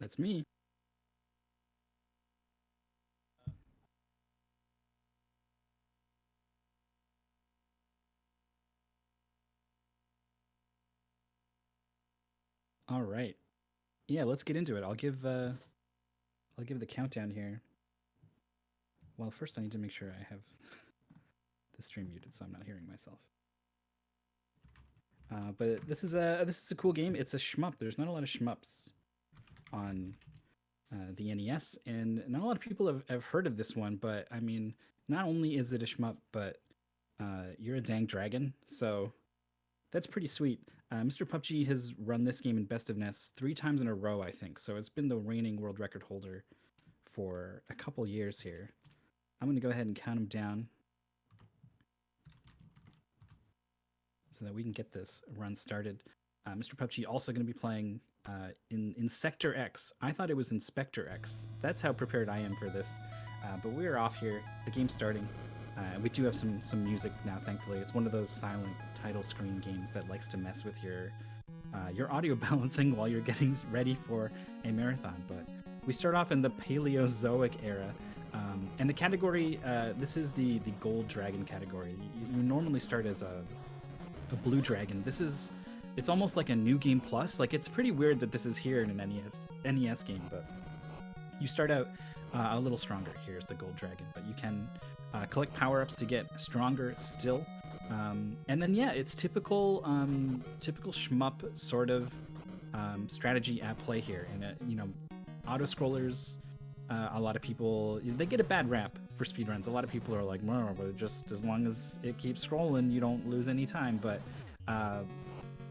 That's me. All right. Yeah, let's get into it. I'll give the countdown here. Well, first I need to make sure I have the stream muted so I'm not hearing myself. But this is a cool game. It's a shmup. There's not a lot of shmups on the NES, and not a lot of people have heard of this one. But I mean, not only is it a shmup, but you're a dang dragon, so that's pretty sweet. MrPupg has run this game in Best of NES 3 times in a row, I think. So it's been the reigning world record holder for a couple years here. I'm going to go ahead and count them down so that we can get this run started. MrPupg also going to be playing in Sector X. I thought it was Inspector X. That's how prepared I am for this. But we're off here. The game's starting. We do have some music now, thankfully. It's one of those silent title screen games that likes to mess with your audio balancing while you're getting ready for a marathon. But we start off in the Paleozoic era. And the category, this is the gold dragon category. You normally start as a blue dragon. It's almost like a new game plus. Like, it's pretty weird that this is here in an NES game, but you start out a little stronger. Here's the gold dragon, but you can collect power-ups to get stronger still. And then, yeah, it's typical shmup sort of strategy at play here. And, auto-scrollers, a lot of people, they get a bad rap for speedruns. A lot of people are like, but just as long as it keeps scrolling, you don't lose any time. But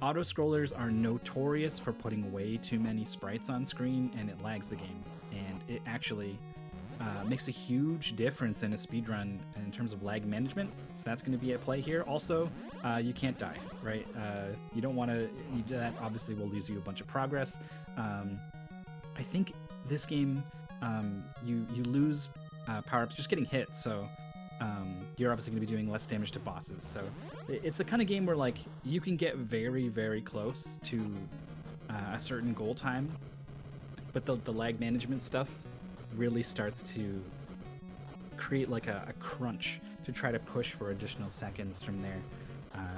auto-scrollers are notorious for putting way too many sprites on screen, and it lags the game. And it actually makes a huge difference in a speedrun in terms of lag management. So that's going to be at play here. Also, you can't die, right? You don't want to. That obviously will lose you a bunch of progress. I think this game, you lose power-ups just getting hit. So you're obviously going to be doing less damage to bosses. So it's the kind of game where, like, you can get very, very close to a certain goal time, but the lag management stuff really starts to create like a crunch to try to push for additional seconds from there.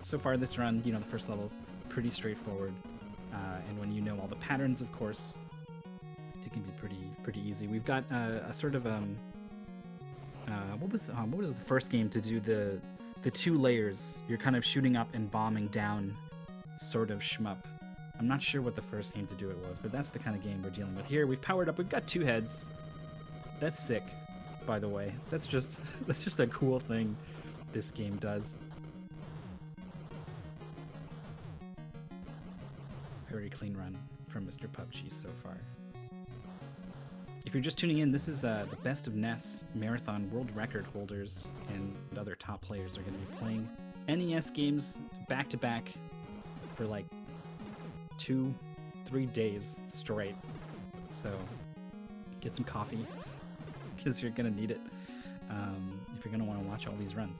So far this run, the first level's pretty straightforward, and when you know all the patterns, of course, it can be pretty easy. We've got a sort of what was the first game to do the 2 layers? You're kind of shooting up and bombing down, sort of shmup. I'm not sure what the first game to do it was, but that's the kind of game we're dealing with here. We've powered up. We've got 2 heads. That's sick, by the way. That's just a cool thing this game does. Very clean run from MrPupg so far. If you're just tuning in, this is the Best of NES Marathon World Record holders and other top players are going to be playing NES games back to back for like 2-3 days straight. So get some coffee, because you're going to need it if you're going to want to watch all these runs.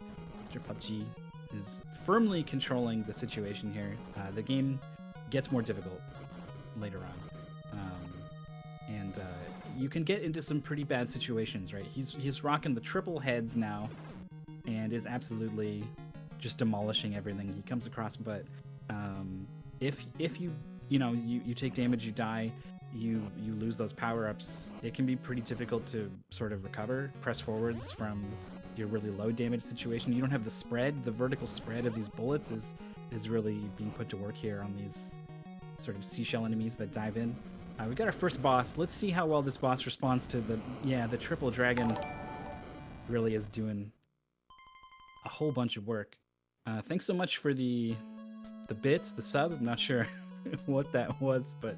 MrPupg is firmly controlling the situation here. The game gets more difficult later on. And you can get into some pretty bad situations, right? He's rocking the triple heads now and is absolutely just demolishing everything he comes across. But if you take damage, you die, you lose those power-ups, it can be pretty difficult to sort of recover, press forwards from your really low damage situation. You don't have the spread. The vertical spread of these bullets is really being put to work here on these sort of seashell enemies that dive in. We got our first boss. Let's see how well this boss responds to the triple dragon. Really is doing a whole bunch of work. Thanks so much for the bits, the sub. I'm not sure what that was, but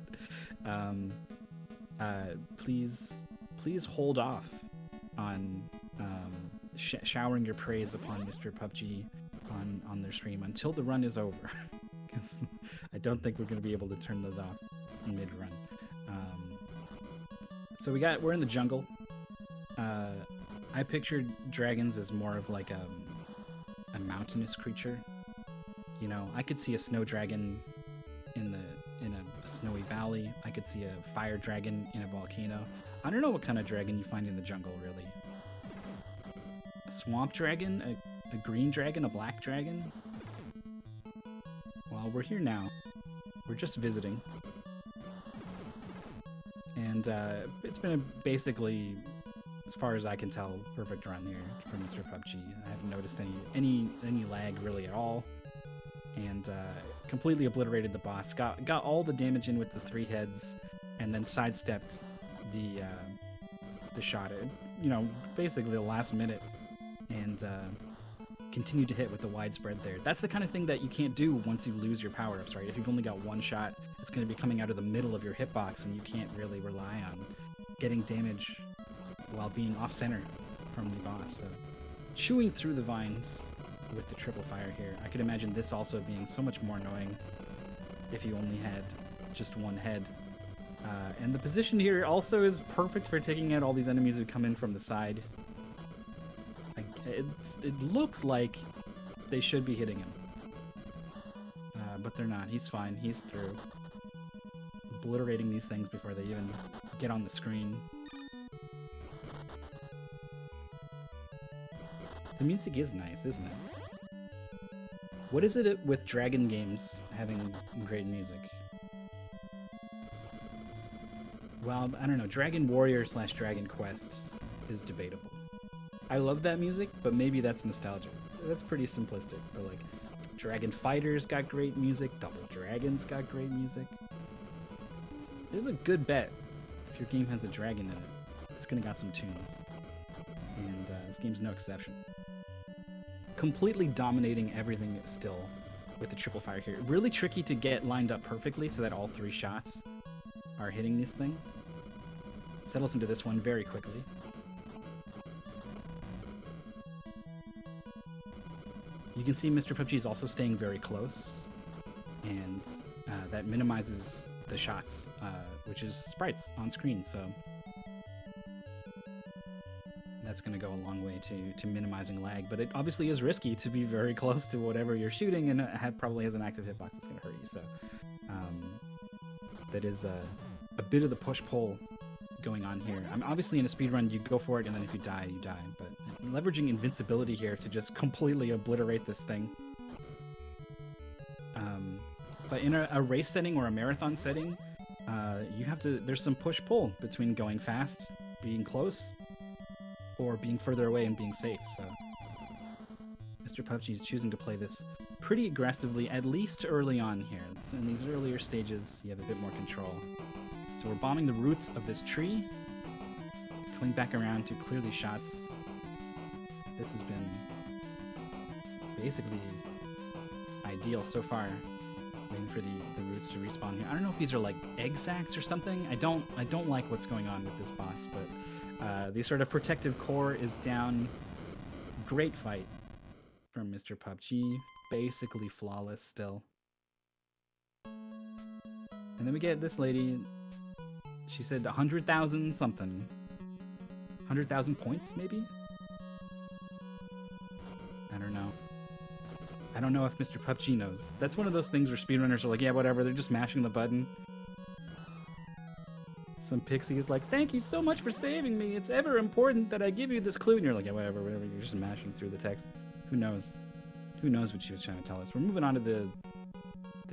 please hold off on showering your praise upon MrPupg on their stream until the run is over, because I don't think we're going to be able to turn those off mid-run. So we're in the jungle. I pictured dragons as more of like a mountainous creature. I could see a snow dragon in a snowy valley. I could see a fire dragon in a volcano. I don't know what kind of dragon you find in the jungle, really. A swamp dragon? A green dragon? A black dragon? Well, we're here now. We're just visiting. And it's been basically, as far as I can tell, perfect run here for MrPupg. I haven't noticed any lag really at all. And completely obliterated the boss. Got all the damage in with the 3 heads, and then sidestepped the shot at, you know, basically the last minute, and continued to hit with the widespread there. That's the kind of thing that you can't do once you lose your power-ups, right? If you've only got one shot, it's going to be coming out of the middle of your hitbox, and you can't really rely on getting damage while being off-center from the boss. So, chewing through the vines with the triple fire here. I could imagine this also being so much more annoying if you only had just one head. And the position here also is perfect for taking out all these enemies who come in from the side. It looks like they should be hitting him. But they're not. He's fine. He's through. Obliterating these things before they even get on the screen. The music is nice, isn't it? What is it with dragon games having great music? Well, I don't know. Dragon Warrior / Dragon Quest is debatable. I love that music, but maybe that's nostalgia. That's pretty simplistic. But like, Dragon Fighters got great music. Double Dragons got great music. There's a good bet if your game has a dragon in it, it's gonna got some tunes. And this game's no exception. Completely dominating everything still with the triple fire here. Really tricky to get lined up perfectly so that all 3 shots are hitting this thing. Settles into this one very quickly. You can see MrPupg is also staying very close, and that minimizes the shots, which is sprites on screen, so that's going to go a long way to minimizing lag, but it obviously is risky to be very close to whatever you're shooting, and it probably has an active hitbox that's going to hurt you, so that is a bit of the push-pull going on here. Obviously in a speedrun, you go for it, and then if you die, you die, but leveraging invincibility here to just completely obliterate this thing. But in a race setting or a marathon setting, you have to, there's some push-pull between going fast, being close, or being further away and being safe, so MrPupg is choosing to play this pretty aggressively, at least early on here. So in these earlier stages, you have a bit more control. So we're bombing the roots of this tree, coming back around to clear these shots. This has been basically ideal so far, waiting for the roots to respawn here. I don't know if these are like egg sacs or something. I don't like what's going on with this boss, but the sort of protective core is down. Great fight from MrPupg, basically flawless still. And then we get this lady. She said 100,000 something. 100,000 points, maybe? I don't know. I don't know if MrPupg knows. That's one of those things where speedrunners are like, yeah, whatever, they're just mashing the button. Some pixie is like, thank you so much for saving me. It's ever important that I give you this clue. And you're like, yeah, whatever, you're just mashing through the text. Who knows? Who knows what she was trying to tell us? We're moving on to the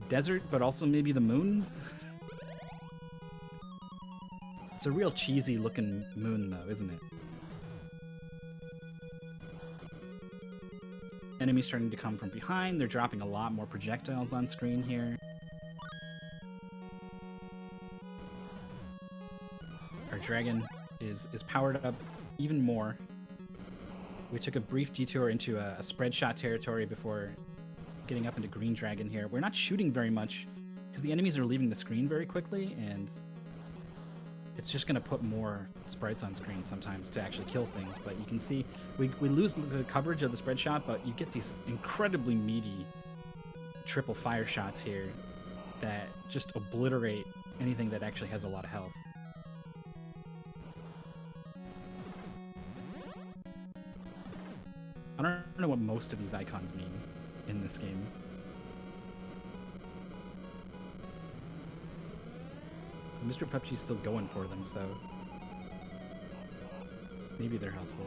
desert, but also maybe the moon? It's a real cheesy looking moon though, isn't it? Enemies starting to come from behind. They're dropping a lot more projectiles on screen here. Our dragon is powered up even more. We took a brief detour into a spread shot territory before getting up into green dragon here. We're not shooting very much because the enemies are leaving the screen very quickly, and it's just going to put more sprites on screen sometimes to actually kill things. But you can see we lose the coverage of the spread shot, but you get these incredibly meaty triple fire shots here that just obliterate anything that actually has a lot of health. I don't know what most of these icons mean in this game. MrPupg's still going for them, so maybe they're helpful.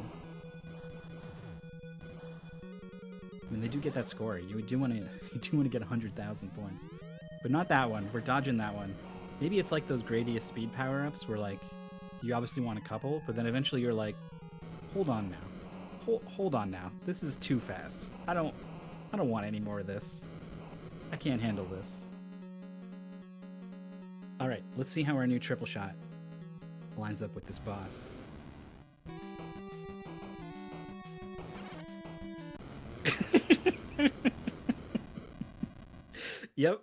I mean, they do get that score. You do want to get 100,000 points, but not that one. We're dodging that one. Maybe it's like those Gradius speed power-ups, where like you obviously want a couple, but then eventually you're like, hold on now, hold on now. This is too fast. I don't want any more of this. I can't handle this. All right, let's see how our new triple shot lines up with this boss. Yep,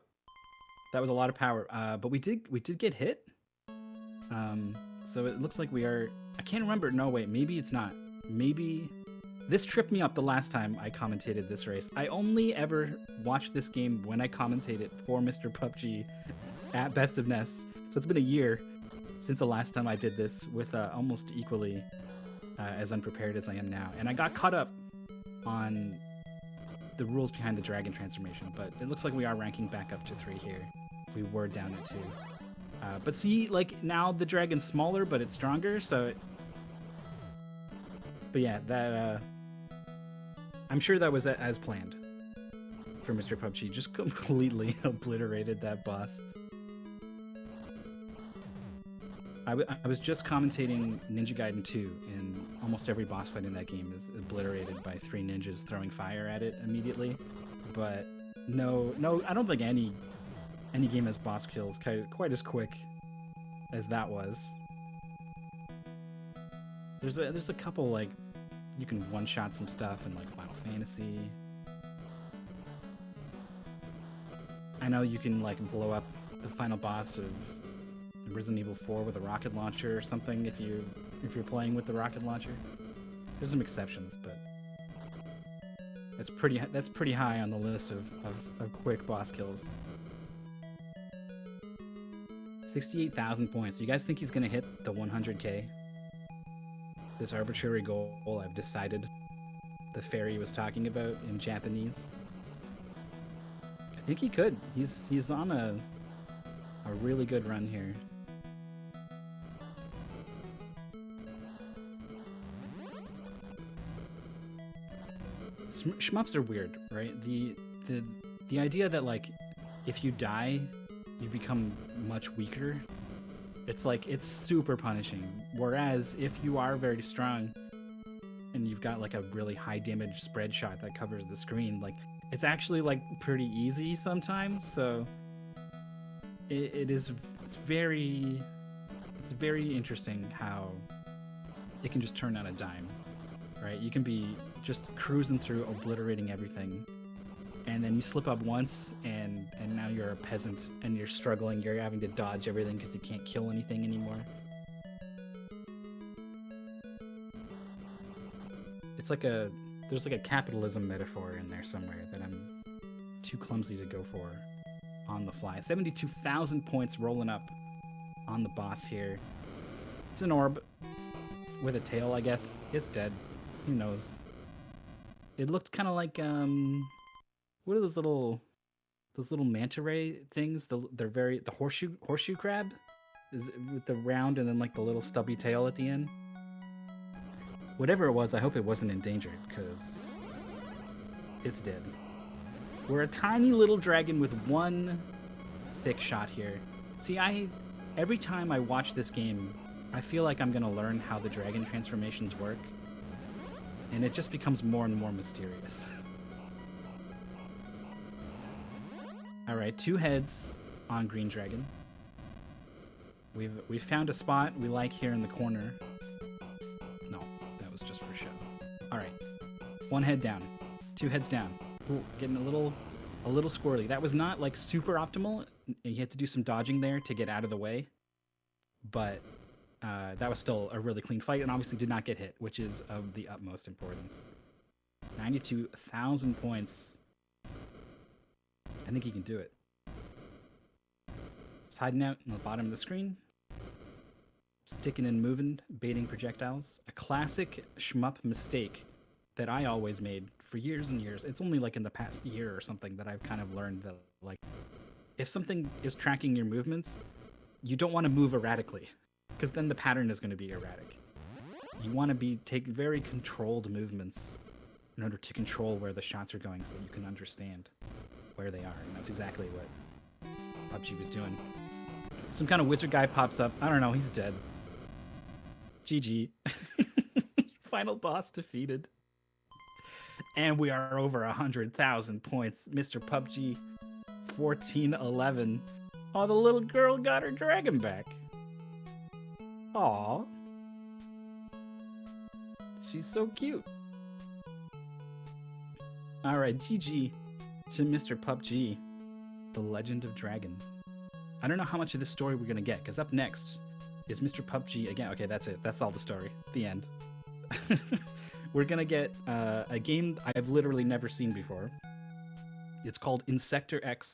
that was a lot of power, but we did get hit. So it looks like we are. I can't remember. No, wait, maybe it's not. Maybe this tripped me up the last time I commentated this race. I only ever watched this game when I commentated for MrPupg at Best of NES. So it's been a year since the last time I did this with almost equally as unprepared as I am now. And I got caught up on the rules behind the dragon transformation, but it looks like we are ranking back up to 3 here. We were down at 2. But see, like, now the dragon's smaller, but it's stronger, so... But yeah, that, I'm sure that was as planned for MrPupg. Just completely obliterated that boss. I was just commentating Ninja Gaiden 2, and almost every boss fight in that game is obliterated by 3 ninjas throwing fire at it immediately. But no, I don't think any game has boss kills quite as quick as that was. There's a couple, like, you can one-shot some stuff in, like, Final Fantasy. I know you can, like, blow up the final boss of Resident Evil 4 with a rocket launcher or something if you're playing with the rocket launcher. There's some exceptions, but that's pretty high on the list of quick boss kills. 68,000 points. You guys think he's gonna hit the 100K? This arbitrary goal I've decided the fairy was talking about in Japanese. I think he could. He's on a really good run here. Shmups are weird, right? The idea that, like, if you die, you become much weaker. It's like, it's super punishing. Whereas if you are very strong and you've got like a really high damage spread shot that covers the screen, like, it's actually like pretty easy sometimes. So it's very interesting how it can just turn on a dime, right? You can be just cruising through, obliterating everything, and then you slip up once, and now you're a peasant, and you're struggling. You're having to dodge everything because you can't kill anything anymore. It's like there's like a capitalism metaphor in there somewhere that I'm too clumsy to go for on the fly. 72,000 points rolling up on the boss here. It's an orb with a tail, I guess. It's dead. Who knows? It looked kind of like, what are those little manta ray things? The horseshoe crab is with the round and then like the little stubby tail at the end. Whatever it was, I hope it wasn't endangered, because it's dead. We're a tiny little dragon with one thick shot here. See, every time I watch this game, I feel like I'm gonna learn how the dragon transformations work, and it just becomes more and more mysterious. Alright, 2 heads on Green Dragon. We've found a spot we like here in the corner. No, that was just for show. Alright, 1 head down, 2 heads down. Ooh, getting a little squirrely. That was not like super optimal. You had to do some dodging there to get out of the way, but that was still a really clean fight, and obviously did not get hit, which is of the utmost importance. 92,000 points. I think he can do it. It's hiding out in the bottom of the screen. Sticking and moving, baiting projectiles. A classic shmup mistake that I always made for years and years. It's only like in the past year or something that I've kind of learned that, like, if something is tracking your movements, you don't want to move erratically, because then the pattern is going to be erratic. You want to take very controlled movements in order to control where the shots are going so that you can understand where they are. And that's exactly what PUBG was doing. Some kind of wizard guy pops up. I don't know, he's dead. GG. Final boss defeated. And we are over 100,000 points. MrPupg 1411. Oh, the little girl got her dragon back. Aw. She's so cute. Alright, GG to MrPupg, the Legend of Dragon. I don't know how much of this story we're gonna get, because up next is MrPupg again. Okay, that's it. That's all the story. The end. We're gonna get a game I've literally never seen before. It's called Insector X